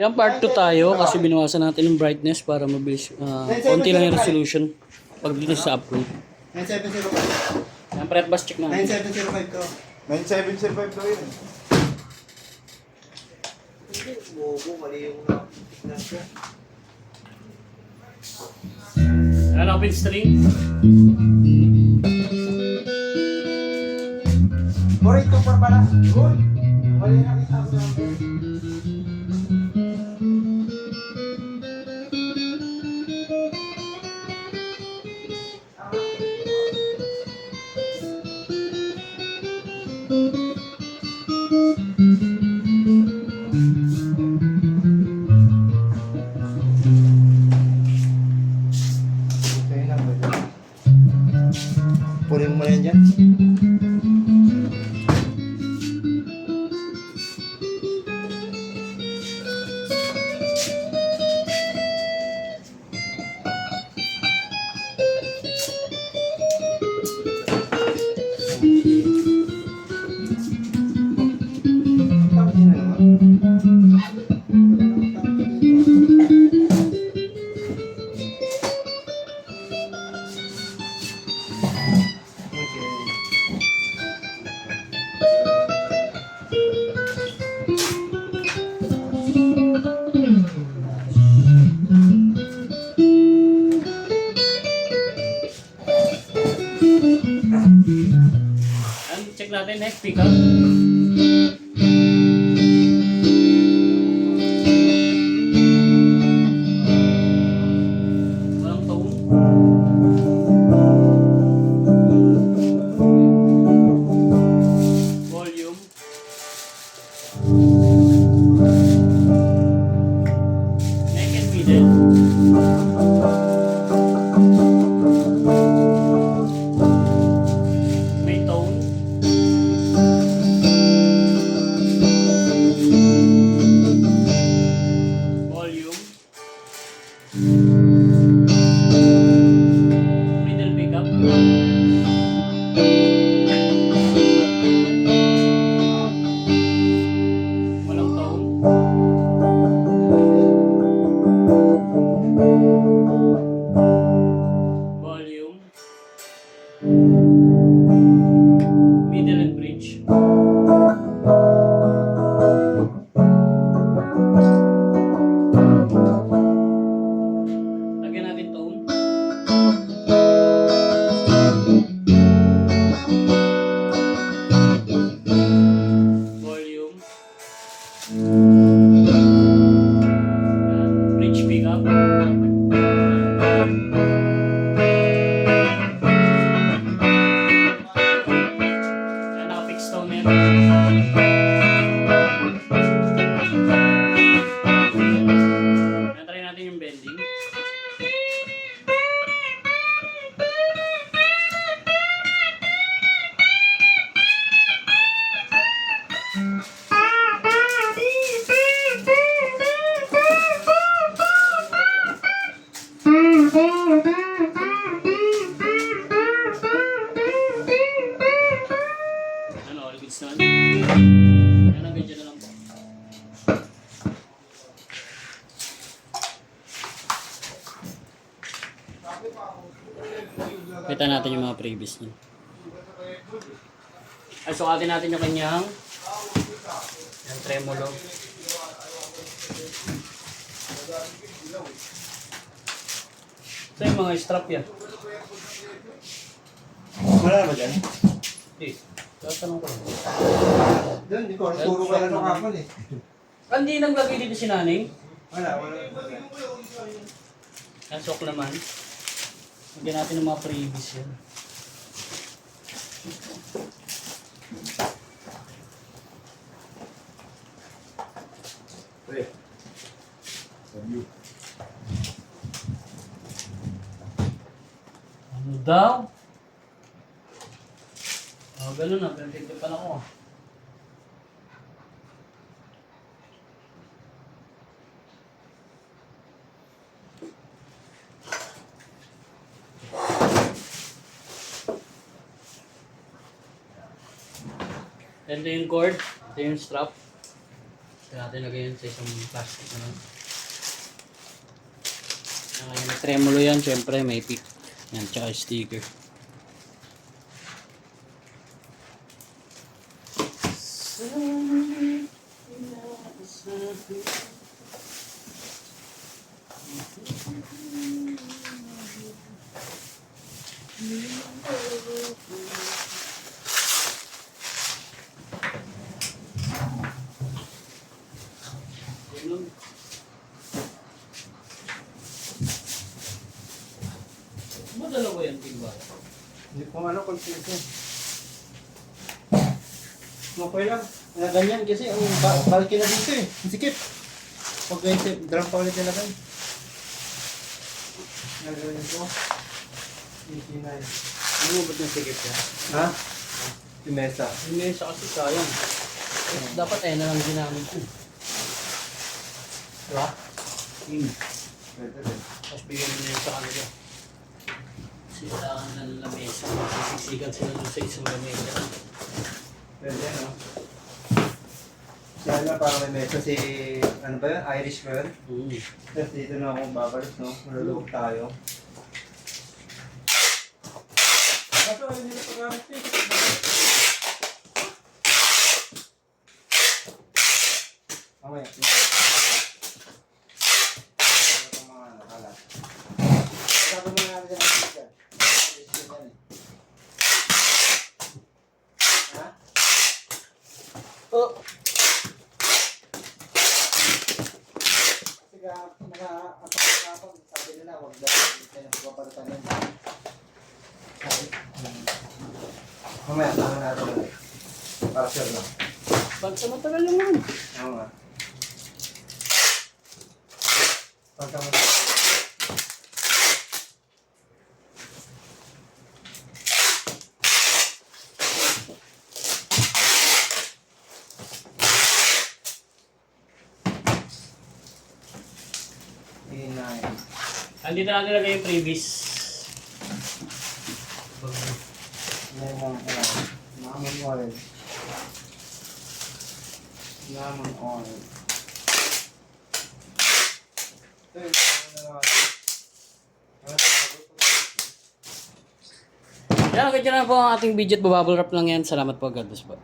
Yan part 2 tayo kasi binawasan natin yung brightness para mabilis. Konti lang yung resolution pagdating sa upload. 9705. Yan, pre, bus check natin. 9705 to. 9705 daw yun. Hindi, bobo, mali yung tignan ko. Yan, open string. 4824 pala. Good. Mali na kita ang number. Punin mo na yan dyan. Yan, check natin next pickup. Walang tone. Volume. Neck and middle. May tone. Volume. Middle pickup. Walang tone. Volume. Middle and bridge. Lagyan natin tone. Volume. Yan. Bridge pickup. Yan, naka-fix tone yan. Yan, try natin yung bending. Ano, all goods na. Yan, ang ganyan na lang po. Kita natin yung mga previous niya. Ay, sukatin natin yung kanyang yung tremolo. So yung mga strap yan. Wala ba dyan? Hindi. Tatanong ko lang. Doon, di ko. Turo ka lang ng kapal eh. Hindi nang lagay dito si Naning. Wala. Nasok naman. Lagyan natin ng mga previous yan. Pre. Sabi yun. Ano daw? Oh, ganun na. Perfect pa lang ako. Ito yung cord, ito yung strap. Kaya natin lagay yan sa isang plastic na lang. Ngayon, may tremolo yan, syempre may pick. Yan, tsaka sticker. Madala ko yan, tingba. Hindi ko ano, confusing. Okay lang. Ganyan kasi ang balki na dito eh. Ang sikip. Pag ganyan, drum pa ulit nilagay. Nagawin ko. 89. Ano mo ba't nasigip yan? Ha? Yung mesa. Yung mesa kasi sayang. Dapat na lang ginamit ko. Diba? Pwede rin. Tapos bigyan mo na yun sa kanila. Silaan na ng lamesa. Sisiksikan sila dun sa isang lamesa. Pwede no? Siya na parang may mesa si, ano ba yun? Irish ba yun? Tapos dito na akong babalik, no? Malulog tayo. Kaso ayaw nila pag-gamit eh. Mamaya. Mga nakalat. Sabi mo nga natin ang pizza. Ha? Oh! Sige, nakakapag sabi nila, huwag dahil hindi na pagpapalitan yan. Mamaya, tangan natin ulit. Para sure lang. Pagka matagal lang naman. Oo nga. Pagka matagal. Andito natin lagay yung previous. Lemon oil. Lemon oil. Ito yung Yan, ganyan na po ang ating video at bubble wrap lang yan. Salamat po, God bless po.